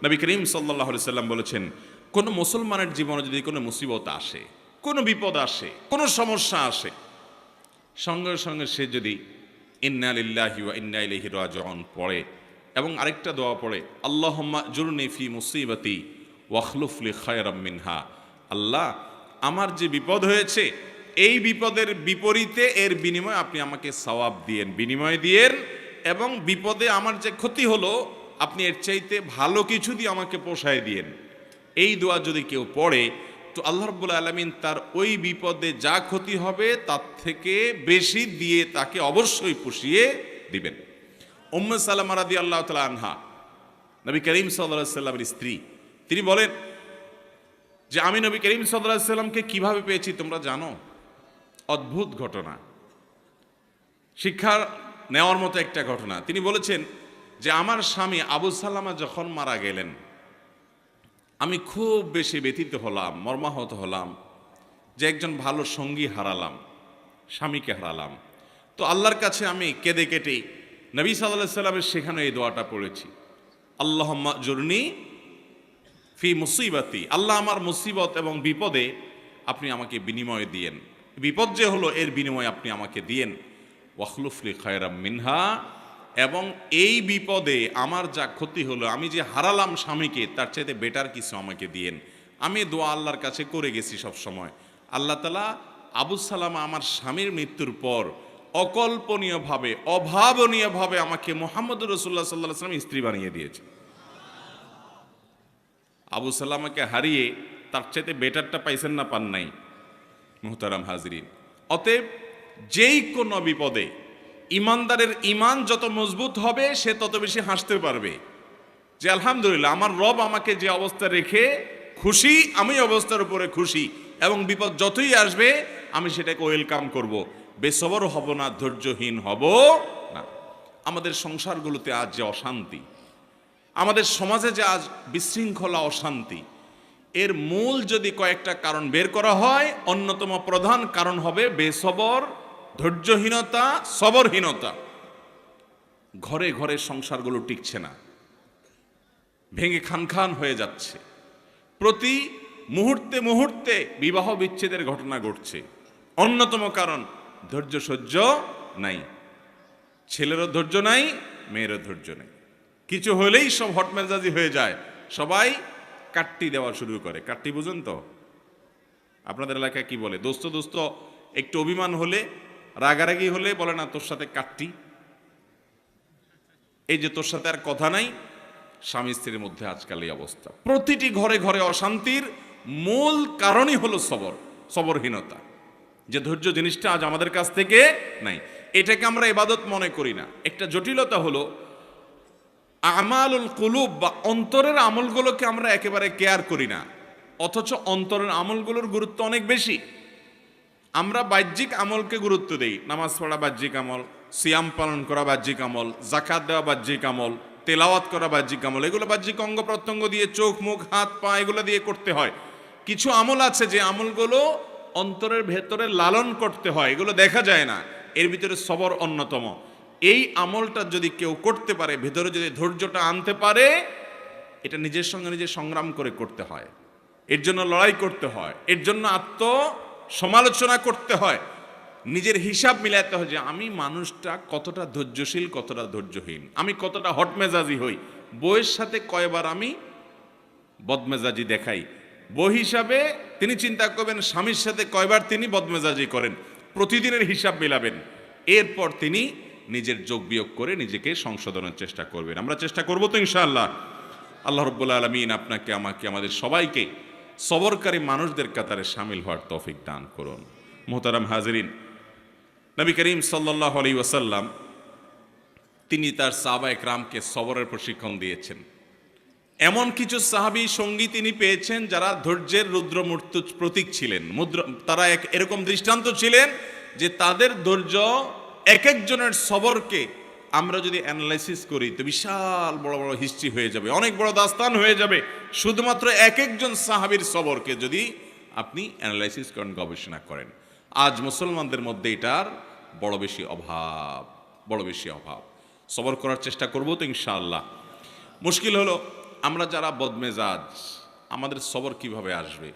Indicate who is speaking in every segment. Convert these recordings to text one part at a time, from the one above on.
Speaker 1: নবী করিম সাল্লাল্লাহু আলাইহি সাল্লাম বলেছেন, কোনো মুসলমানের জীবনে যদি কোনো মুসিবত আসে, কোনো বিপদ আসে, কোনো সমস্যা আসে, সঙ্গে সঙ্গে সে যদি ইন্না লিল্লাহি ওয়া ইন্না ইলাইহি রাজিউন পড়ে এবং আরেকটা দোয়া পড়ে, আল্লাহুম্মা জুরনি ফি মুসিবাতি ওয়াখলুফ লি খায়রাম মিনহা, আল্লাহ আমার যে বিপদ হয়েছে এই বিপদের বিপরীতে এর বিনিময়ে আপনি আমাকে সওয়াব দিয়েন, বিনিময় দিয়েন, এবং বিপদে আমার যে ক্ষতি হলো আপনি এর চাইতে ভালো কিছু দিয়ে আমাকে পোষায় দিয়েন। এই দোয়া যদি কেউ পড়ে তো আল্লাহ রাব্বুল আলামিন তার ওই বিপদে যা ক্ষতি হবে তার থেকে বেশি দিয়ে তাকে অবশ্যই পুষিয়ে দিবেন। উম্মে সালামা রাদিয়াল্লাহু তাআলা আনহা, নবী করিম সাল্লাল্লাহু আলাইহি সাল্লামের স্ত্রী, তিনি বলেন যে আমি নবী করিম সাল্লাল্লাহু আলাইহি সাল্লামকে কিভাবে পেয়েছি তোমরা জানো? অদ্ভুত ঘটনা, শিক্ষা নেওয়ার মতো একটা ঘটনা। তিনি বলেছেন যে আমার স্বামী আবু সালামা যখন মারা গেলেন আমি খুব বেশি ব্যথিত হলাম, মর্মাহত হলাম যে একজন ভালো সঙ্গী হারালাম, স্বামীকে হারালাম। তো আল্লাহর কাছে আমি কেঁদে কেটে নবী সাল্লাল্লাহু আলাইহি সাল্লামের শেখানো এই দোয়াটা পড়েছি, আল্লাহুম্মা জুরনি ফি মুসিবাতি, আল্লাহ আমার মুসিবত এবং বিপদে আপনি আমাকে বিনিময় দিয়েন, বিপদ যে হলো এর বিনিময় আপনি আমাকে দিয়েন, ওয়াখলুফ লি খায়রাম মিনহা, এবং এই বিপদে আমার যা ক্ষতি হলো, আমি যে হারালাম স্বামীকে, তার চাইতে বেটার কিছু আমাকে দিয়েন। আমি দোয়া আল্লাহর কাছে করে গেছি সব সময়। আল্লাহ তাআলা আবু সালামা আমার স্বামীর মৃত্যুর পর অকল্পনীয়ভাবে, অভাবনীয়ভাবে আমাকে মুহাম্মদুর রাসূলুল্লাহ সাল্লাল্লাহু আলাইহি ওয়াসাল্লাম স্ত্রী বানিয়ে দিয়েছে। আবু সালামাকে হারিয়ে তার চাইতে বেটারটা পাইছেন না, পান নাই? মুহতারাম হাজরিন, অতএব যেই কোনো বিপদে ইমানদারের ইমান যত মজবুত হবে সে তত বেশি হাসতে পারবে যে আলহামদুলিল্লাহ আমার রব আমাকে যে অবস্থা রেখে খুশি, আমি অবস্থার উপরে খুশি, এবং বিপদ যতই আসবে আমি সেটাকে ওয়েলকাম করব, বেসবর হব না, ধৈর্যহীন হব না। আমাদের সংসারগুলোতে আজ যে অশান্তি, আমাদের সমাজে যে আজ বিশৃঙ্খলা, অশান্তি, এর মূল যদি কয়েকটা কারণ বের করা হয়, অন্যতম প্রধান কারণ হবে বেসবর, ধৈর্যহীনতা, সবরহীনতা। ঘরে ঘরে সংসারগুলো টিকছে না, ভেঙে খান হয়ে যাচ্ছে, প্রতি মুহূর্তে মুহূর্তে বিবাহ বিচ্ছেদের ঘটনা ঘটছে। অন্যতম কারণ ধৈর্য সহ্য নাই, ছেলেরও ধৈর্য নাই, মেয়েরও ধৈর্য নেই, কিছু হলেই সব হটমেজাজি হয়ে যায়, সবাই কাট্টি দেওয়া শুরু করে। কাট্টি বুঝেন তো? আপনাদের এলাকায় কি বলে? দোস্ত দোস্ত একটু অভিমান হলে, রাগারাগি হলে বলে না তোর সাথে কাট্টি, এই যে তোর সাথে আর কথা নাই। স্বামী স্ত্রীর মধ্যে আজকাল এই অবস্থা, প্রতিটি ঘরে ঘরে অশান্তির মূল কারণই হলো সবরহীনতা, যে ধৈর্য জিনিসটা আজ আমাদের কাছ থেকে নাই। এটাকে আমরা ইবাদত মনে করি না। একটা জটিলতা হলো আমালুল কুলুব বা অন্তরের আমলগুলোকে আমরা একেবারে কেয়ার করি না, অথচ অন্তরের আমলগুলোর গুরুত্ব অনেক বেশি। আমরা বাহ্যিক আমলকে গুরুত্ব দেই, নামাজ পড়া বাহ্যিক আমল, সিয়াম পালন করা বাহ্যিক আমল, যাকাত দেওয়া বাহ্যিক আমল, তেলাওয়াত করা বাহ্যিক আমল, এগুলো বাহ্যিক অঙ্গ প্রত্যঙ্গ দিয়ে, চোখ মুখ হাত পা এগুলো দিয়ে করতে হয়। কিছু আমল আছে যে আমলগুলো অন্তরের ভেতরে লালন করতে হয়, এগুলো দেখা যায় না, এর ভিতরে সবর অন্যতম। এই আমলটা যদি কেউ করতে পারে, ভেতরে যদি ধৈর্যটা আনতে পারে, এটা নিজের সঙ্গে নিজে সংগ্রাম করে করতে হয়, এর জন্য লড়াই করতে হয়, এর জন্য সমালোচনা করতে হয়, নিজের হিসাব মিলাতে হয় যে আমি মানুষটা কতটা ধৈর্যশীল, কতটা ধৈর্যহীন, আমি কতটা হটমেজাজি হই, বউয়ের সাথে কয়বার আমি বদমেজাজি দেখাই, বউ হিসাবে তিনি চিন্তা করবেন স্বামীর সাথে কয়বার তিনি বদমেজাজি করেন, প্রতিদিনের হিসাব মিলাবেন, এরপর তিনি নিজের যোগ বিয়োগ করে নিজেকে সংশোধনের চেষ্টা করবেন। আমরা চেষ্টা করবো তো ইনশাআল্লাহ। আল্লাহ রাব্বুল আলামিন আপনাকে, আমাকে, আমাদের সবাইকে সবরকারী মানুষদের কাতারে শামিল হওয়ার তৌফিক দান করুন। মুহতারাম হাজিরিন, নবী করিম সাল্লাল্লাহু আলাইহি ওয়াসাল্লাম তিনি তার সাহাবায়ে কেরামকে সবরের প্রশিক্ষণ দিয়েছেন। এমন কিছু সাহাবী সঙ্গী তিনি পেয়েছেন যারা ধৈর্যের রুদ্রমূর্ত প্রতীক ছিলেন, তারা এরকম দৃষ্টান্ত ছিলেন যে তাদের ধৈর্য, এক একজনের সবরকে আমরা যদি অ্যানালাইসিস করি তো বিশাল বড় বড় হিস্ট্রি হয়ে যাবে, অনেক বড় দাস্তান হয়ে যাবে, শুধুমাত্র এক একজন সাহাবীর সবরকে যদি আপনি অ্যানালাইসিস করেন, গবেষণা করেন। আজ মুসলমানদের মধ্যে এটার বড় বেশি অভাব। সবর করার চেষ্টা করবো তো ইনশাআল্লাহ। মুশকিল হলো আমরা যারা বদমেজাজ, আমাদের সবর কিভাবে আসবে?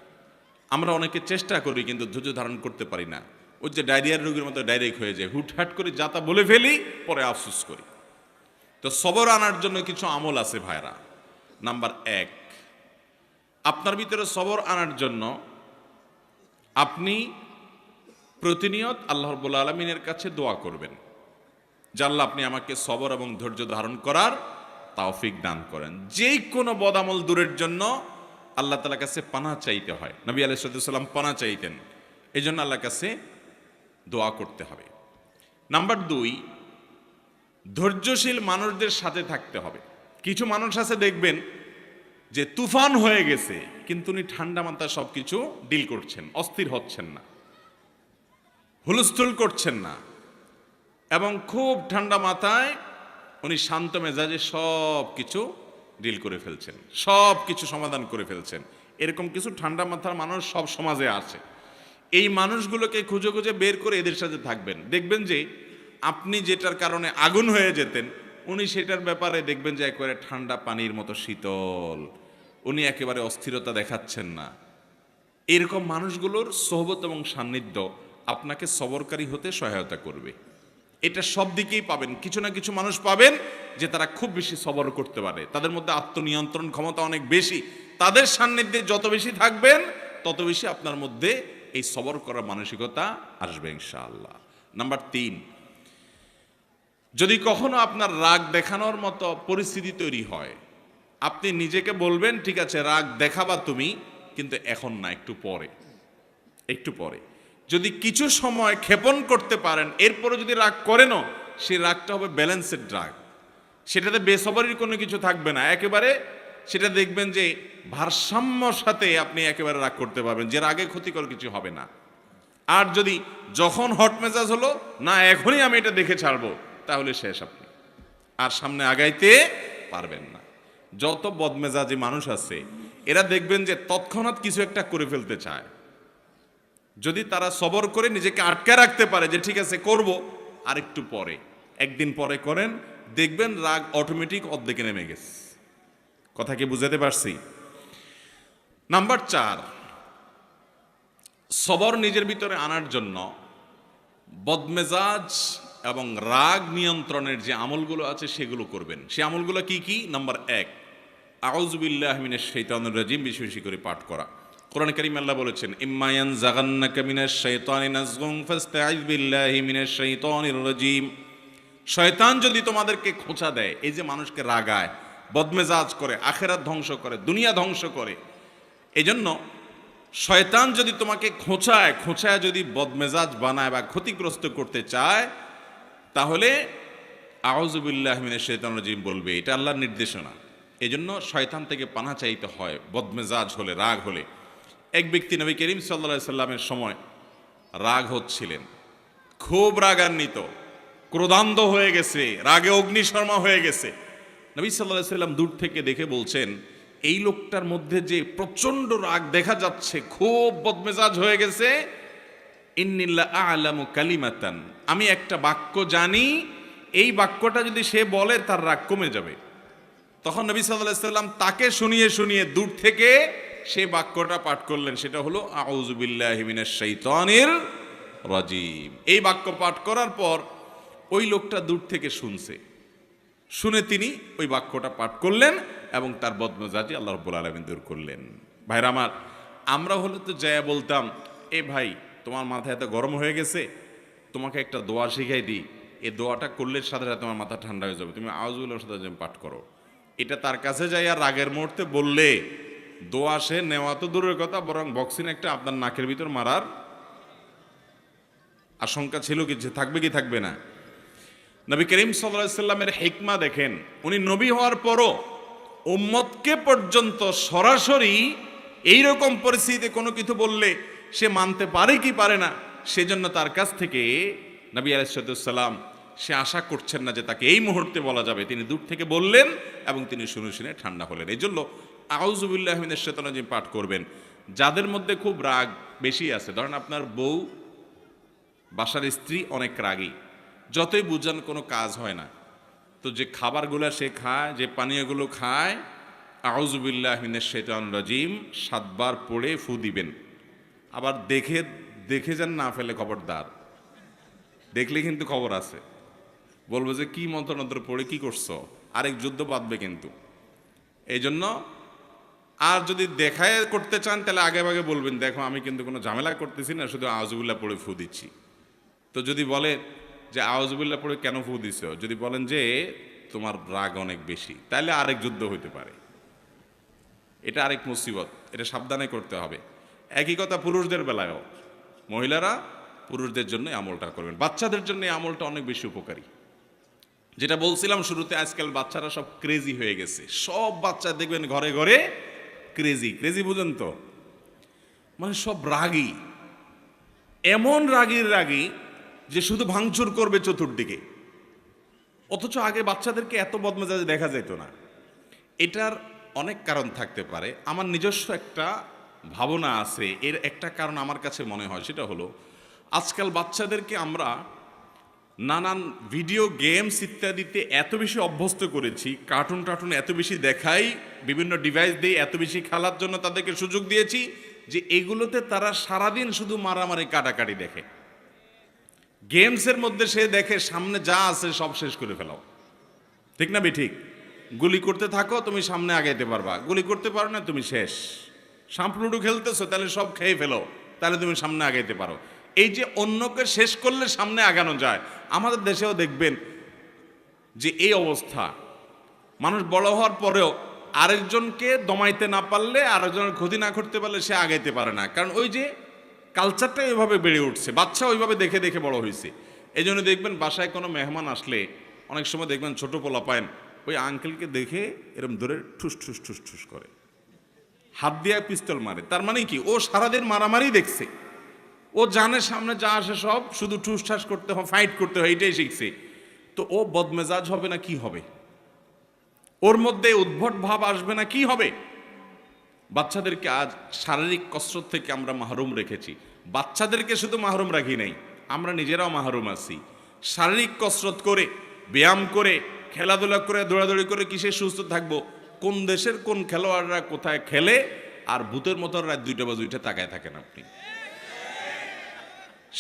Speaker 1: আমরা অনেকে চেষ্টা করি কিন্তু ধৈর্য ধারণ করতে পারি না। ওই যে ডায়রিয়ার রোগীর মতো ডাইরেক্ট হয়ে যায়, হুটহাট করে যা তা বলে ফেলি, পরে আফসোস করি। তো সবর আনার জন্য কিছু আমল আছে ভাইরা। নাম্বার 1, আপনার ভিতরে সবর আনার জন্য আপনি প্রতিনিয়ত আল্লাহ রাব্বুল আলামিনের কাছে দোয়া করবেন যে আল্লাহ আপনি আমাকে সবর এবং ধৈর্য ধারণ করার তৌফিক দান করেন। যে কোনো বদামল দূরের জন্য আল্লাহ তাআলার কাছে পানাহ চাইতে হয়। নবী আলাইহিস সালাম পানাহ চাইতেন, এই জন্য আল্লাহর কাছে দোয়া করতে হবে। নাম্বার 2, ধৈর্যশীল মানুষদের সাথে থাকতে হবে। কিছু মানুষ আছে দেখবেন যে তুফান হয়ে গেছে, কিন্তু উনি ঠান্ডা মাথায় সব কিছু ডিল করছেন, অস্থির হচ্ছেন না, হুলস্থুল করছেন না, এবং খুব ঠান্ডা মাথায় উনি শান্ত মেজাজে সব কিছু ডিল করে ফেলছেন, সব কিছু সমাধান করে ফেলছেন। এরকম কিছু ঠান্ডা মাথার মানুষ সব সমাজে আছে। এই মানুষগুলোকে খুঁজে খুঁজে বের করে এদের সাথে থাকবেন। দেখবেন যে আপনি যেটার কারণে আগুন হয়ে যেতেন, উনি সেটার ব্যাপারে দেখবেন যে একেবারে ঠান্ডা পানির মতো শীতল, উনি একেবারে অস্থিরতা দেখাচ্ছেন না। এরকম মানুষগুলোর সোহবত এবং সান্নিধ্য আপনাকে সবরকারী হতে সহায়তা করবে। এটা সব দিকেই পাবেন। কিছু না কিছু মানুষ পাবেন যে তারা খুব বেশি সবর করতে পারে, তাদের মধ্যে আত্মনিয়ন্ত্রণ ক্ষমতা অনেক বেশি। তাদের সান্নিধ্যে যত বেশি থাকবেন তত বেশি আপনার মধ্যে এই সবর করার মানসিকতা আসবে ইনশাআল্লাহ। নাম্বার 3, যদি কখনো আপনার রাগ দেখানোর মতো পরিস্থিতি তৈরি হয়, আপনি নিজেকে বলবেন ঠিক আছে রাগ দেখাবা তুমি, কিন্তু এখন না, একটু পরে, একটু পরে। যদি কিছু সময় ক্ষেপণ করতে পারেন, এরপরে যদি রাগ করেনও, সেই রাগটা হবে ব্যালেন্সের রাগ, সেটাতে বেসবরির কোনো কিছু থাকবে না, একেবারে সেটা দেখবেন যে ভারসাম্যর সাথে আপনি একেবারে রাগ করতে পারবেন, যে রাগে ক্ষতিকর কিছু হবে না। আর যদি যখন হট মেজাজ হলো না এখনই আমি এটা দেখে ছাড়বো, তাহলে শেষ, আপনি আর সামনে আগাইতে পারবেন না। যত বদমেজাজি মানুষ আছে এরা দেখবেন যে তৎক্ষণাৎ কিছু একটা করে ফেলতে চায়। যদি তারা সবর করে নিজেকে আটকে রাখতে পারে যে ঠিক আছে করব, আর একটু পরে, একদিন পরে করেন, দেখবেন রাগ অটোমেটিক অর্ধেকে নেমে গেছে। কথা কি বুঝাতে পারছি? নাম্বার 4, সবর নিজের ভিতরে আনার জন্য বদমেজাজ এবং রাগ নিয়ন্ত্রণের যে আমলগুলো আছে সেগুলো করবেন। সে আমলগুলো কি কি? নাম্বার 1, আউযু বিল্লাহি মিনাশ শাইতানির রাজিম বেশি বেশি করে পাঠ করা। কোরআন কারীম আল্লাহ বলেছেন ইম্মা ইয়ানজাগান্নাকা মিনাশ শাইতানি নাজগুন ফাস্তাইয বিল্লাহি মিনাশ শাইতানির রাজিম। শয়তান যদি তোমাদেরকে খোঁচা দেয়, এই যে মানুষকে রাগায়, বদমেজাজ করে, আখিরাত ধ্বংস করে, দুনিয়া ধ্বংস করে, এজন্য শয়তান যদি তোমাকে খোঁচায় যদি বদমেজাজ বানায় বা ক্ষতিগ্রস্ত করতে চায়, তাহলে আউযু বিল্লাহি মিনাশ শাইতানির রাজিম বলবে। এটা আল্লাহর নির্দেশনা। এজন্য শয়তান থেকে পানাহ চাইতে হয় বদমেজাজ হলে, রাগ হলে। এক ব্যক্তি নবী করিম সাল্লাল্লাহু আলাইহি সাল্লামের সময় রাগ হচ্ছিলেন, খুব রাগান্বিত, ক্রোধান্ধ হয়ে গেছে, রাগে অগ্নিশর্মা হয়ে গেছে। নবী সাল্লাল্লাহু আলাইহি সাল্লাম দূর থেকে দেখে বলছেন এই লোকটার মধ্যে যে প্রচন্ড রাগ দেখা যাচ্ছে, খুব বদমেজাজ হয়ে গেছে, ইন্নিল্লা আ'লামু কালিমাতান, আমি একটা বাক্য জানি, এই বাক্যটা যদি সে বলে তার রাগ কমে যাবে। তখন নবী সাল্লাল্লাহু আলাইহি সাল্লাম তাকে শুনিয়ে শুনিয়ে দূর থেকে সেই বাক্যটা পাঠ করলেন, সেটা হলো আউযু বিল্লাহি মিনাশ শাইতানির রাজিম। এই বাক্য পাঠ করার পর ওই লোকটা দূর থেকে শুনে তিনি ওই বাক্যটা পাঠ করলেন এবং তার বদমেজাজি আল্লাহ রাব্বুল আলামিন দূর করলেন। ভাইরা আমার, আমরা হলে তো যায়া বলতাম এ ভাই তোমার মাথা এত গরম হয়ে গেছে, তোমাকে একটা দোয়া শিখাই দিই, এই দোয়াটা করলে সাথে সাথে তোমার মাথা ঠান্ডা হয়ে যাবে, তুমি আউযু বিল্লাহির সাথে পাঠ করো। এটা তার কাছে যাই আর রাগের মুহূর্তে বললে দোয়া সে নেওয়া তো দূরের কথা, বরং বক্সিন একটা আপনার নাকের ভিতর মারার আশঙ্কা ছিল, কি থাকবে কি থাকবে না। নবী করিম সাল্লাল্লাহু আলাইহি সাল্লামের হিকমা দেখেন, উনি নবী হওয়ার পরও উম্মতকে পর্যন্ত সরাসরি এইরকম পরিস্থিতিতে কোনো কিছু বললে সে মানতে পারে কি পারে না, সেজন্য তার কাছ থেকে নবী আলাইহিস সালাম সে আশা করছেন না যে তাকে এই মুহূর্তে বলা যাবে, তিনি দূর থেকে বললেন এবং তিনি শুনে শুনে ঠান্ডা হলেন। এই জন্য আউযু বিল্লাহি মিনাশ শাইতানির রাজিম পাঠ করবেন। যাদের মধ্যে খুব রাগ বেশি আছে, ধরেন আপনার বউ, বাসার স্ত্রী অনেক রাগী, যতই বুঝান কোনো কাজ হয় না, তো যে খাবারগুলো সে খায়, যে পানীয়গুলো খায়, আউযু বিল্লাহি মিনাশ শাইতানির রাজিম 7 বার পড়ে ফু দিবেন। আবার দেখে দেখে যেন না ফেলে, খবরদার। দেখলে কিন্তু খবর আছে, বলবো যে কি মন্ত্রণন্ত্র পড়ে কি করছো, আরেক যুদ্ধ বাঁধবে কিন্তু। এই জন্য আর যদি দেখায় করতে চান তাহলে আগে আগে বলবেন, দেখো আমি কিন্তু কোনো ঝামেলা করতেছি না, শুধু আউযুবিল্লাহ পড়ে ফু দিচ্ছি। তো যদি বলে যে আউযুবিল্লাহ পড়ে কেন ফু দিছ, যদি বলেন যে তোমার রাগ অনেক বেশি, তাহলে আরেক যুদ্ধ হইতে পারে। এটা আরেক মুসিবত, এটা সাবধানে করতে হবে। একই কথা পুরুষদের বেলায়ও, মহিলারা পুরুষদের জন্য আমলটা করবেন। বাচ্চাদের জন্য এই আমলটা অনেক বেশি উপকারী। যেটা বলছিলাম শুরুতে, আজকাল বাচ্চারা সব ক্রেজি হয়ে গেছে। সব বাচ্চা দেখবেন ঘরে ঘরে ক্রেজি। ক্রেজি বুঝেন তো, মানে সব রাগী, এমন রাগী যে শুধু ভাঙচুর করবে চতুর্দিকে। অথচ আগে বাচ্চাদেরকে এত বদমেজাজে দেখা যেত না। এটার অনেক কারণ থাকতে পারে। আমার নিজস্ব একটা ভাবনা আছে। এর একটা কারণ আমার কাছে মনে হয়, সেটা হলো আজকাল বাচ্চাদেরকে আমরা নানান ভিডিও গেমস ইত্যাদিতে এত বেশি অভ্যস্ত করেছি, কার্টুন এত বেশি দেখাই, বিভিন্ন ডিভাইস দিয়ে এত বেশি খেলার জন্য তাদেরকে সুযোগ দিয়েছি যে এগুলোতে তারা সারাদিন শুধু মারামারি কাটাকাটি দেখে। গেমসের মধ্যে সে দেখে সামনে যা আছে সব শেষ করে ফেলাও, ঠিক না ঠিক? গুলি করতে থাকো, তুমি সামনে আগাইতে পারবা। গুলি করতে পারো না, তুমি শেষ। সাম্পলুডু খেলতেছো, তাহলে সব খেয়ে ফেলো, তাহলে তুমি সামনে আগাইতে পারো। এই যে অন্যকে শেষ করলে সামনে আগানো যায়, আমাদের দেশেও দেখবেন যে এই অবস্থা। মানুষ বড় হওয়ার পরেও আরেকজনকে দমাইতে না পারলে, আরেকজনের ক্ষতি না করতে পারলে সে আগাইতে পারে না। কারণ ওই যে কালচারটা ওইভাবে বেড়ে উঠছে, বাচ্চা ওইভাবে দেখে দেখে বড় হয়েছে। এই জন্য দেখবেন বাসায় কোনো মেহমান আসলে অনেক সময় দেখবেন ছোট পোলা পায়েন ওই আঙ্কেলকে দেখে এরকম ধরে ঠুস ঠুস ঠুস ঠুস করে, হাত দিয়ে পিস্তল মারে। তার মানে কি, ও সারাদিন মারামারি দেখছে, ও জানে সামনে যা আসে সব শুধু ঠুস ঠাস করতে হয়, ফাইট করতে হয়, এটাই শিখছে। তো ও বদমেজাজ হবে না কি হবে? ওর মধ্যে উদ্ভট ভাব আসবে না কি হবে? বাচ্চাদেরকে আজ শারীরিক কসরত থেকে আমরা মাহরুম রেখেছি। বাচ্চাদেরকে শুধু মাহরুম রাখি নাই, আমরা নিজেরাও মাহরুম আছি। শারীরিক কসরত করে, ব্যায়াম করে, খেলাধুলা করে, দৌড়াদৌড়ি করে কিসে সুস্থ থাকবো? কোন দেশের কোন খেলোয়াড়রা কোথায় খেলে, আর ভূতের মতো রাত 2টা বা 2টা তাকায় থাকেন আপনি।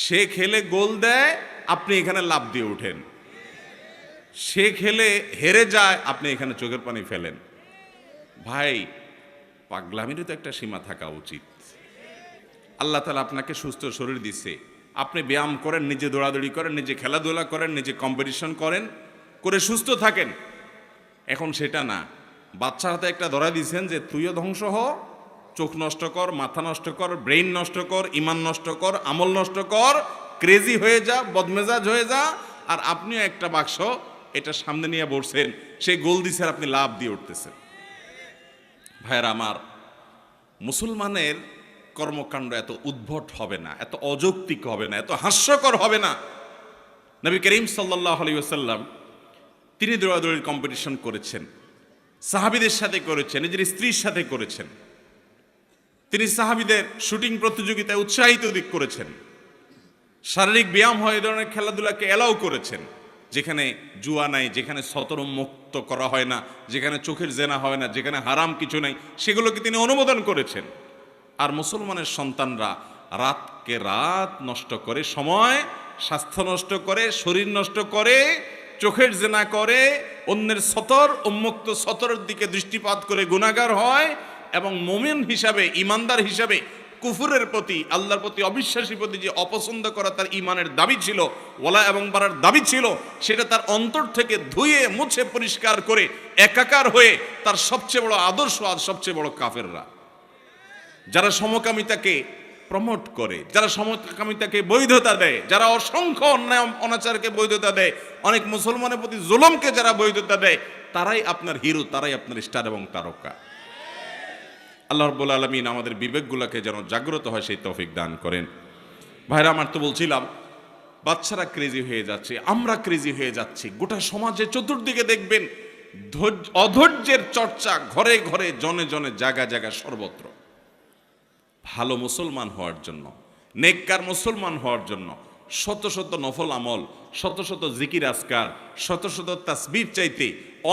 Speaker 1: সে খেলে গোল দেয়, আপনি এখানে লাফ দিয়ে ওঠেন। সে খেলে হেরে যায়, আপনি এখানে চোখের পানি ফেলেন। ভাই, পাগলামিরও তো একটা সীমা থাকা উচিত। আল্লাহ তাআলা আপনাকে সুস্থ শরীর দিচ্ছে, আপনি ব্যায়াম করেন, নিজে দৌড়াদৌড়ি করেন, নিজে খেলাধুলা করেন, নিজে কম্পিটিশন করেন, করে সুস্থ থাকেন। এখন সেটা না, বাচ্চার হাতে একটা ধরা দিয়েছেন যে তুইও ধ্বংস হ, চোখ নষ্ট কর, মাথা নষ্ট কর, ব্রেইন নষ্ট কর, ইমান নষ্ট কর, আমল নষ্ট কর, ক্রেজি হয়ে যা, বদমেজাজ হয়ে যা। আর আপনিও একটা বাক্স এটা সামনে নিয়ে বসছেন, সেই গোল দিছে, আপনি লাভ দিয়ে উঠতেছেন। ভাইয়েরা আমার, মুসলমানের কর্মকাণ্ড এত উদ্ভট হবে না, এত অযৌক্তিক হবে না, এত হাস্যকর হবে না। নবী করিম সাল্লাল্লাহু আলাইহি ওয়াসাল্লাম তিনি দৌড়াদৌড়ির কম্পিটিশন করেছেন, সাহাবীদের সাথে করেছেন, নিজের স্ত্রীর সাথে করেছেন। তিনি সাহাবীদের শুটিং প্রতিযোগিতায় উৎসাহিত করেছেন। শারীরিক ব্যায়াম হয়, এই ধরনের খেলাধুলাকে এলাও করেছেন। যেখানে জুয়া নাই, যেখানে সতর মুক্ত করা হয় না, যেখানে চোখের জেনা হয় না, যেখানে হারাম কিছু নাই, সেগুলোকে তিনি অনুমোদন করেছেন। আর মুসলমানের সন্তানরা রাতকে রাত নষ্ট করে, সময়, স্বাস্থ্য নষ্ট করে, শরীর নষ্ট করে, চোখের জেনা করে, অন্যের সতর উন্মুক্ত সতরের দিকে দৃষ্টিপাত করে গুনাহগার হয়, এবং মুমিন হিসাবে, ইমানদার হিসাবে কুফুরের প্রতি, আল্লাহর প্রতি, অবিশ্বাসীর প্রতি যে অপছন্দ করা তার ইমানের দাবি ছিল, ওয়ালা এবং বারার দাবি ছিল, সেটা তার অন্তর থেকে ধুয়ে মুছে পরিষ্কার করে একাকার হয়ে তার সবচেয়ে বড় আদর্শ আজ সবচেয়ে বড় কাফেররা, যারা সমকামিতাকে প্রমোট করে, যারা সমকামিতাকে বৈধতা দেয়, যারা অসংখ্য অন্যায় অনাচারকে বৈধতা দেয়, অনেক মুসলমানের প্রতি জুলুমকে যারা বৈধতা দেয়, তারাই আপনার হিরো, তারাই আপনার স্টার এবং তারকা। আল্লাহ রাব্বুল আলামিন আমাদের বিবেকগুলোকে যেন জাগ্রত হয় সেই তৌফিক দান করেন। ভাইরা আমার, তো বলছিলাম বাচ্চারা ক্রেজি হয়ে যাচ্ছে, আমরা ক্রেজি হয়ে যাচ্ছি। গোটা সমাজে চতুর্দিকে দেখবেন অধৈর্যের চর্চা, ঘরে ঘরে, জনে জনে, জায়গা জায়গা, সর্বত্র। ভালো মুসলমান হওয়ার জন্য, নেককার মুসলমান হওয়ার জন্য শত শত নফল আমল, শত শত জিকির আজকার, শত শত তাসবিহ চাইতে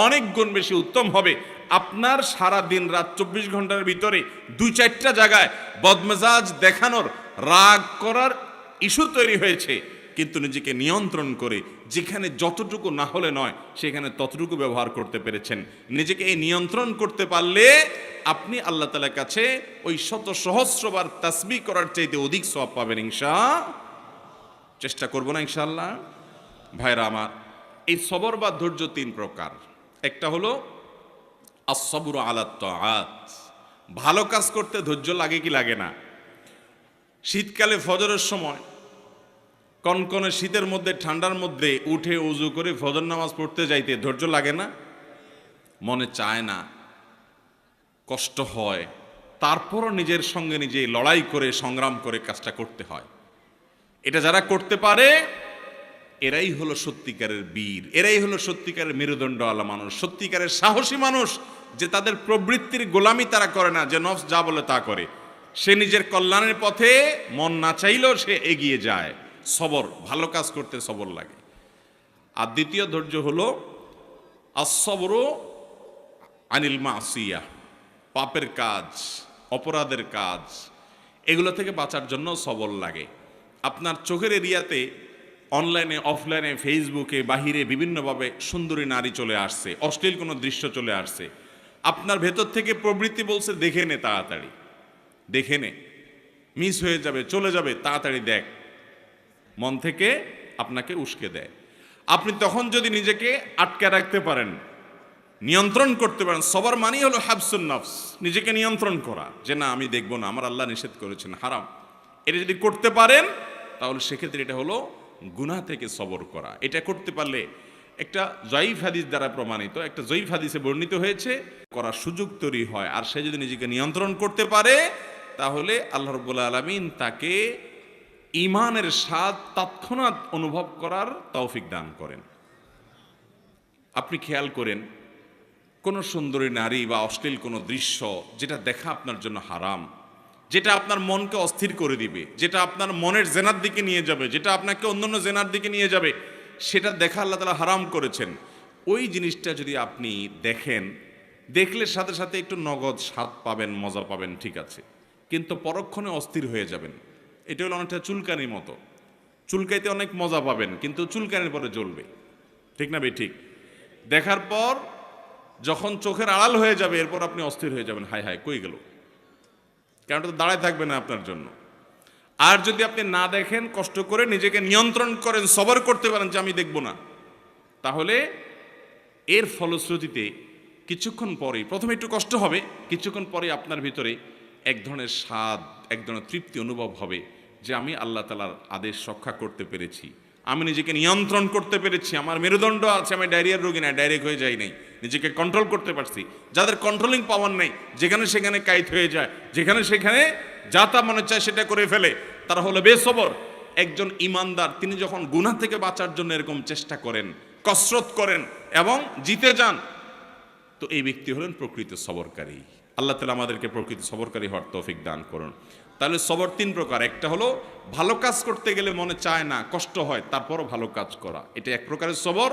Speaker 1: অনেক গুণ বেশি উত্তম হবে আপনার সারা দিন রাত 24 ঘন্টার ভিতরে 2-4টা জায়গায় বদমেজাজ দেখানোর, রাগ করার ইস্যু তৈরি হয়েছে, কিন্তু নিজেকে নিয়ন্ত্রণ করে যেখানে যতটুকু না হলে নয় সেখানে ততটুকু ব্যবহার করতে পেরেছেন। নিজেকে এই নিয়ন্ত্রণ করতে পারলে আপনি আল্লাহ তাআলার কাছে ওই শত সহস্রবার তাসবিহ করার চাইতে অধিক সওয়াব পাবেন চেষ্টা করব না ইনশাআল্লাহ। ভাইরা আমার, এই সবর বা ধৈর্য 3 প্রকার। একটা হলো আস-সবরু আলা তাআত, ভালো কাজ করতে ধৈর্য লাগে কি লাগে না? শীতকালে ফজরের সময় কনকনে শীতের মধ্যে, ঠান্ডার মধ্যে উঠে ওযু করে ফজর নামাজ পড়তে যাইতে ধৈর্য লাগে না? মনে চায় না, কষ্ট হয়, তারপরও নিজের সঙ্গে নিজে লড়াই করে সংগ্রাম করে কাজটা করতে হয়। এটা যারা করতে পারে এরাই হলো সত্যিকারের বীর, এরাই হলো সত্যিকারের মেরুদণ্ডওয়ালা মানুষ, সত্যিকারের সাহসী মানুষ, যে তাদের প্রবৃত্তির গোলামি তারা করে না, যে নফস যা বলে তা করে। সে নিজের কল্যাণের পথে মন না চাইলেও সে এগিয়ে যায়। সবর, ভালো কাজ করতে সবর লাগে। আর দ্বিতীয় ধৈর্য হলো আস-সবরু আনিল মাসিয়া, পাপের কাজ, অপরাধের কাজ, এগুলো থেকে বাঁচার জন্য সবর লাগে। আপনার চোখের এরিয়াতে অনলাইনে, অফলাইনে, ফেসবুকে, বাহিরে বিভিন্নভাবে সুন্দরী নারী চলে আসছে, অশ্লীল কোনো দৃশ্য চলে আসছে। আপনার ভেতর থেকে প্রবৃত্তি বলছে দেখে নে, তাড়াতাড়ি দেখে নে, মিস হয়ে যাবে, চলে যাবে, তাড়াতাড়ি দেখ। মন থেকে আপনাকে উস্কে দেয়। আপনি তখন যদি নিজেকে আটকে রাখতে পারেন, নিয়ন্ত্রণ করতে পারেন, সবার মানেই হলো হাবসুন নফস, নিজেকে নিয়ন্ত্রণ করা, যে না আমি দেখবো না, আমার আল্লাহ নিষেধ করেছেন হারাম। এটা যদি করতে পারেন তাহলে সেক্ষেত্রে এটা হলো গুনাহ থেকে সবর করা। এটা করতে পারলে একটা জয়ীফ হাদিস দ্বারা প্রমাণিত, একটা জয়ীফ হাদিসে বর্ণিত হয়েছে, করার সুযোগ তৈরি হয়। আর সে যদি নিজেকে নিয়ন্ত্রণ করতে পারে তাহলে আল্লাহ রাব্বুল আলামিন তাকে ঈমানের স্বাদ তৎক্ষণাৎ অনুভব করার তৌফিক দান করেন। আপনি খেয়াল করেন, কোনো সুন্দরী নারী বা অশ্লীল কোনো দৃশ্য যেটা দেখা আপনার জন্য হারাম, যেটা আপনার মনকে অস্থির করে দিবে, যেটা আপনার মনের জেনার দিকে নিয়ে যাবে, যেটা আপনাকে অন্যান্য জেনার দিকে নিয়ে যাবে, সেটা দেখা আল্লাহ তাআলা হারাম করেছেন। ওই জিনিসটা যদি আপনি দেখেন, দেখলে সাথে সাথে একটু নগদ স্বাদ পাবেন, মজা পাবেন, ঠিক আছে, কিন্তু পরক্ষণে অস্থির হয়ে যাবেন। এটা হলো অনেকটা চুলকানির মতো, চুলকাইতে অনেক মজা পাবেন কিন্তু চুলকানির পরে জ্বলবে, ঠিক না? ঠিক। দেখার পর যখন চোখের আড়াল হয়ে যাবে এরপর আপনি অস্থির হয়ে যাবেন, হায় হায় কই গেল, কারণ তো দাঁড়ায় থাকবে না আপনার জন্য। আর যদি আপনি না দেখেন, কষ্ট করে নিজেকে নিয়ন্ত্রণ করেন, সবর করতে পারেন যে আমি দেখব না, তাহলে এর ফলশ্রুতিতে কিছুক্ষণ পরে, প্রথমে একটু কষ্ট হবে, কিছুক্ষণ পরে আপনার ভিতরে এক ধরনের স্বাদ, এক ধরনের তৃপ্তি অনুভব হবে যে আমি আল্লাহ তাআলার আদেশ রক্ষা করতে পেরেছি, আমি নিজেকে নিয়ন্ত্রণ করতে পেরেছি, আমার মেরুদণ্ড আছে, আমি ডায়রিয়ার রোগী না, ডাইরেক্ট হয়ে যাই নাই, নিজেকে কন্ট্রোল করতে পারছি। যাদের কন্ট্রোলিং পাওয়ার নেই, যেখানে সেখানে কাইত হয়ে যায়, যেখানে সেখানে যা তা মনে চায় সেটা করে ফেলে, তারা হলো বেসবর। একজন ইমানদার তিনি যখন গুনাহ থেকে বাঁচার জন্য এরকম চেষ্টা করেন, কসরত করেন এবং জিতে যান, তো এই ব্যক্তি হলেন প্রকৃত সবরকারী। আল্লাহ তাআলা আমাদেরকে প্রকৃত সবরকারী হওয়ার তৌফিক দান করুন। তাহলে সবর 3 প্রকার। একটা হলো ভালো কাজ করতে গেলে মনে চায় না, কষ্ট হয়, তারপরও ভালো কাজ করা, এটা এক প্রকারের সবর।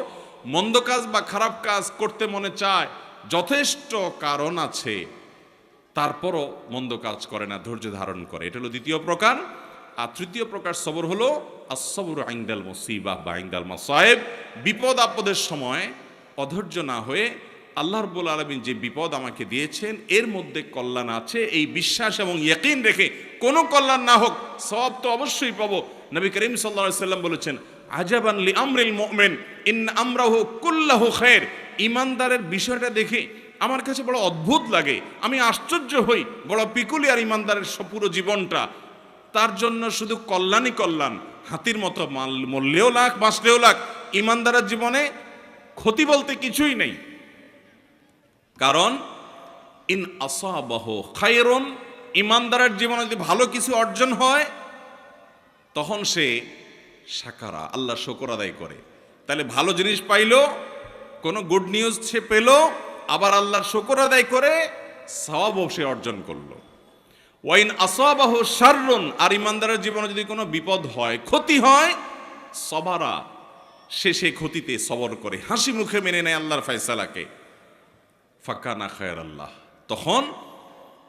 Speaker 1: মন্দ কাজ বা খারাপ কাজ করতে মনে চায়, যথেষ্ট কারণ আছে, তারপরও মন্দ কাজ করে না, ধৈর্য ধারণ করে, এটা হলো দ্বিতীয় প্রকার। আর তৃতীয় প্রকার সবর হলো আস-সবরু ইনদাল মুসিবাহ বা ইনদাল মাসায়েব, বিপদ আপদের সময় অধৈর্য না হয়ে আল্লাহ রাব্বুল আলামিন যে বিপদ আমাকে দিয়েছেন এর মধ্যে কল্যাণ আছে, এই বিশ্বাস এবং ইয়াকিন রেখে কোনো কল্যাণ না হোক সওয়াব তো অবশ্যই পাবো। নবী করিম সাল্লাল্লাহু আলাইহি সাল্লাম বলেছেন, আজাবান লি আমরিল মুমিন ইন আমরাহু কুল্লাহু খায়র। ইমানদারের বিষয়টা দেখে আমার কাছে বড় অদ্ভুত লাগে, আমি আশ্চর্য হই, বড় পিকুলিয়ার ইমানদারের পুরো জীবনটা, তার জন্য শুধু কল্যাণই কল্যাণ, হাতির মতো মরলেও লাখ, বাঁচলেও লাখ, ইমানদারের জীবনে ক্ষতি বলতে কিছুই নেই। কারণ ইন আসাবাহু খায়রুন, ইমানদারের জীবনে যদি ভালো কিছু অর্জন হয় তখন সে শাকারা, আল্লাহ শুকর আদায় করে। তাহলে ভালো জিনিস পাইলো, কোনো গুড নিউজ সে পেল, আবার আল্লাহর শুকর আদায় করে সওয়াবও সে অর্জন করলো। ওয়াইন আসাবাহু শাররুন, আর ইমানদারের জীবনে যদি কোনো বিপদ হয়, ক্ষতি হয়, সবারা, সে সেই ক্ষতিতে সবর করে, হাসি মুখে মেনে নেয় আল্লাহর ফয়সালাকে। ফাকানা খায়রাল্লাহ, তখন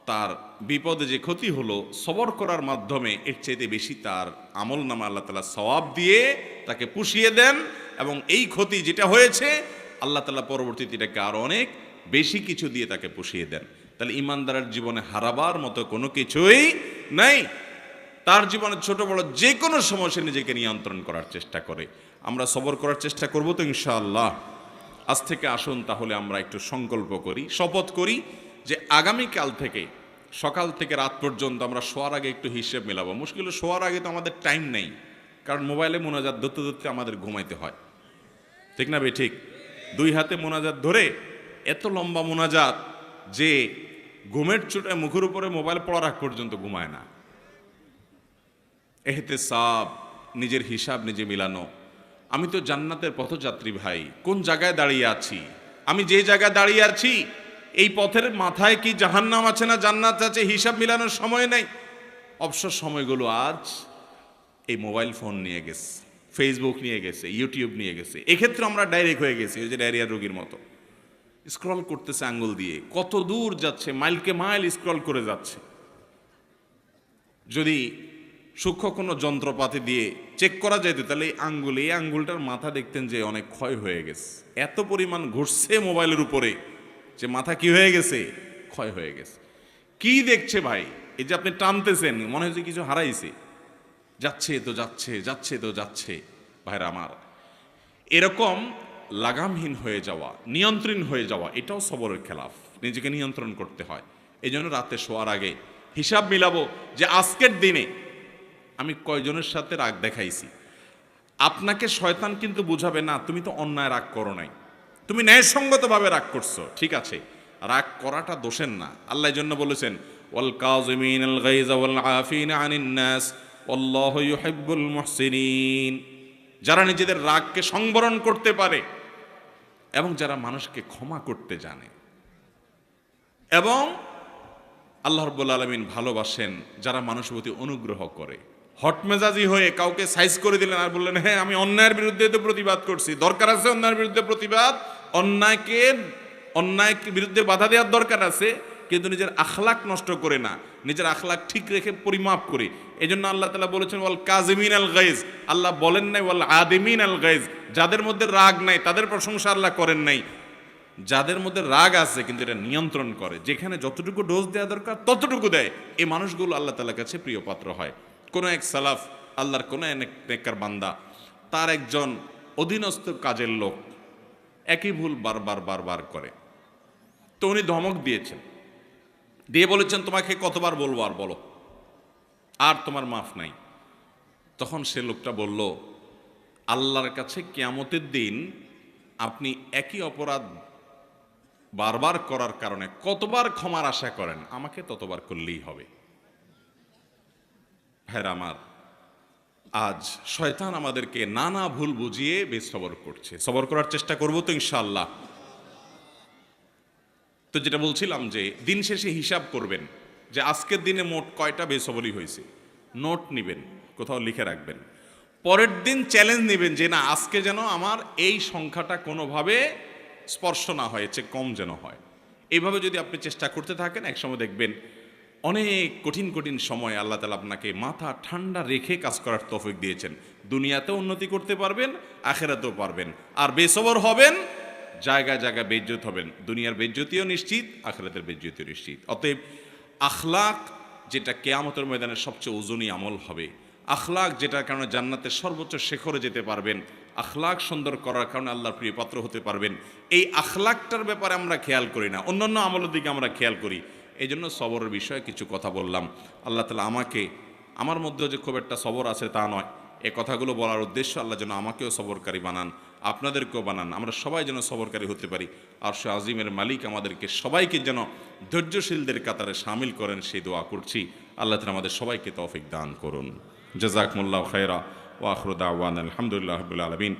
Speaker 1: তার বিপদে যে ক্ষতি হলো সবর করার মাধ্যমে এর চাইতে বেশি তার আমল নামা আল্লাহ তাআলা সওয়াব দিয়ে তাকে পুষিয়ে দেন, এবং এই ক্ষতি যেটা হয়েছে আল্লাহ তাআলা পরবর্তীতে এটাকে আরো অনেক বেশি কিছু দিয়ে তাকে পুষিয়ে দেন। তাহলে ইমানদারের জীবনে হারাবার মতো কোনো কিছুই নাই। তার জীবনে ছোট বড় যে কোনো সমস্যা নিজেকে নিয়ন্ত্রণ করার চেষ্টা করে। আমরা সবর করার চেষ্টা করব তো ইনশাআল্লাহ। আজ থেকে আসুন তাহলে আমরা একটু সংকল্প করি, শপথ করি যে আগামীকাল থেকে সকাল থেকে রাত পর্যন্ত আমরা শোয়ার আগে একটু হিসেব মেলাবো। মুশকিল শোয়ার আগে তো আমাদের টাইম নেই, কারণ মোবাইলে মোনাজাত ধরতে ধরতে আমাদের ঘুমাইতে হয়, ঠিক না ভাই? ঠিক। দুই হাতে মোনাজাত ধরে এত লম্বা মোনাজাত যে ঘুমের চোটে মুখের উপরে মোবাইল পড়ার আগ পর্যন্ত ঘুমায় না। এহতেসাব, নিজের হিসাব নিজে মিলানো। আমি তো জান্নাতের পথযাত্রী ভাই, কোন জায়গায় দাঁড়িয়ে আছি? আমি যে জায়গায় দাঁড়িয়ে আছি এই পথের মাথায় কি জাহান্নাম আছে না জান্নাত আছে, হিসাব মিলানোর সময় নেই। অবসর সময়গুলো আজ এই মোবাইল ফোন নিয়ে গেছে, ফেসবুক নিয়ে গেছে, ইউটিউব নিয়ে গেছে। এক্ষেত্রে আমরা ডাইরেক্ট হয়ে গেছি ওই যে ডায়রিয়ার রোগীর মতো, স্ক্রল করতেছে আঙ্গুল দিয়ে, কত দূর যাচ্ছে, মাইলকে মাইল স্ক্রল করে যাচ্ছে। যদি সূক্ষ্ম কোনো যন্ত্রপাতি দিয়ে চেক করা যেত তাহলে এই আঙ্গুলটার মাথা দেখতেন যে অনেক ক্ষয় হয়ে গেছে। এত পরিমাণ ঘুরছে মোবাইলের উপরে যে মাথা কি হয়ে গেছে, ক্ষয় হয়ে গেছে। কি দেখছে ভাই? এই যে আপনি টানতেছেন, মনে হচ্ছে কিছু হারাইছে, যাচ্ছে তো যাচ্ছে, যাচ্ছে তো যাচ্ছে। ভাইরা আমার, এরকম লাগামহীন হয়ে যাওয়া, নিয়ন্ত্রণ হয়ে যাওয়া, এটাও সবরের খেলাফ। নিজেকে নিয়ন্ত্রণ করতে হয়। এই জন্য রাতে শোয়ার আগে হিসাব মিলাবো যে আজকের দিনে আমি কয়জনের সাথে রাগ দেখাইছি। আপনাকে শয়তান কিন্তু বুঝাবে না তুমি তো অন্যায় রাগ করো নাই, তুমি ন্যায়সঙ্গতভাবে রাগ করছো, ঠিক আছে। রাগ করাটা দোষের না। আল্লাহ এই জন্য বলেছেন ওয়াল কাযিমিনাল গায়যা ওয়াল আফিনা আনিন নাস আল্লাহু ইউহিব্বুল মুহসিনিন। যারা নিজেদের রাগকে সংবরণ করতে পারে এবং যারা মানুষকে ক্ষমা করতে জানে, এবং আল্লাহ রাব্বুল আলামিন ভালোবাসেন যারা মানুষের প্রতি অনুগ্রহ করে। হটমেজাজি হয়ে কাউকে সাইজ করে দিলেন আর বললেন হ্যাঁ আমি অন্যায়ের বিরুদ্ধে তো প্রতিবাদ করছি, দরকার আছে অন্যায়ের বিরুদ্ধে প্রতিবাদ, অন্যায় বিরুদ্ধে বাধা দেওয়ার দরকার আছে, কিন্তু নিজের আখলাক নষ্ট করে না, নিজের আখলাক ঠিক রেখে পরিমাপ করে। এই জন্য আল্লাহ তাআলা বলেছেন ওয়াল কাযিমিন আল গায়জ। আল্লাহ বলেন নাই ওয়াল আদিমিন আল গায়জ, যাদের মধ্যে রাগ নাই তাদের প্রশংসা আল্লাহ করেন নাই। যাদের মধ্যে রাগ আছে কিন্তু এটা নিয়ন্ত্রণ করে, যেখানে যতটুকু ডোজ দেওয়া দরকার ততটুকু দেয়, এই মানুষগুলো আল্লাহ তাআলার কাছে প্রিয় পাত্র হয়। কোন এক সালাফ, আল্লাহর কোন এক নেককার বান্দা, তার একজন অধীনস্থ কাজের লোক একই ভুল বারবার করে, তো উনি ধমক দিয়েছেন, দিয়ে বলেছেন তোমাকে কতবার বলবো আর বলো, আর তোমার মাফ নাই। তখন সে লোকটা বলল আল্লাহর কাছে কিয়ামতের দিন আপনি একই অপরাধ বারবার করার কারণে কতবার ক্ষমার আশা করেন, আমাকে ততবার করলেই হবে। ভাইরা আমার, আজ শয়তান আমাদেরকে নানা ভুল বুঝিয়ে বেসবর করছে। সবর করার চেষ্টা করব তো ইনশাআল্লাহ। তো যেটা বলছিলাম যে দিন শেষে হিসাব করবেন যে আজকের দিনে মোট কয়টা বেসবরি হয়েছে, নোট নিবেন, কোথাও লিখে রাখবেন। পরের দিন চ্যালেঞ্জ নেবেন যে না আজকে যেন আমার এই সংখ্যাটা কোনোভাবে স্পর্শ না হয়, চেয়ে কম যেন হয়। এইভাবে যদি আপনি চেষ্টা করতে থাকেন, একসময় দেখবেন অনেক কঠিন কঠিন সময় আল্লাহ তাআলা আপনাকে মাথা ঠান্ডা রেখে কাজ করার তৌফিক দিয়েছেন। দুনিয়াতেও উন্নতি করতে পারবেন, আখিরাতেও পারবেন। আর বেসবর হবেন, জায়গায় জায়গায় বেইজ্জত হবেন, দুনিয়ার বেইজ্জতিও নিশ্চিত, আখিরাতের বেইজ্জতিও নিশ্চিত। অতএব আখলাক যেটা কিয়ামতের ময়দানে সবচেয়ে ওজনী আমল হবে, আখলাক যেটার কারণে জান্নাতের সর্বোচ্চ শিখরে যেতে পারবেন, আখলাক সুন্দর করার কারণে আল্লাহর প্রিয় পাত্র হতে পারবেন, এই আখলাকটার ব্যাপারে আমরা খেয়াল করি না, অন্যান্য আমলের দিকে আমরা খেয়াল করি। এই জন্য সবরের বিষয়ে কিছু কথা বললাম। আল্লাহ তাআলা আমাকে, আমার মধ্যেও যে খুব একটা সবর আছে তা নয়, এ কথাগুলো বলার উদ্দেশ্য আল্লাহ যেন আমাকেও সবরকারী বানান, আপনাদেরকেও বানান, আমরা সবাই যেন সবরকারী হতে পারি। আর সে আজিমের মালিক আমাদেরকে সবাইকে যেন ধৈর্যশীলদের কাতারে শামিল করেন, সেই দোয়া করছি। আল্লাহ তাআলা আমাদের সবাইকে তৌফিক দান করুন। জাযাকুমুল্লাহু খায়রা ওয়া আখিরু দাওয়ানা আলহামদুলিল্লাহি রাব্বিল আলামিন।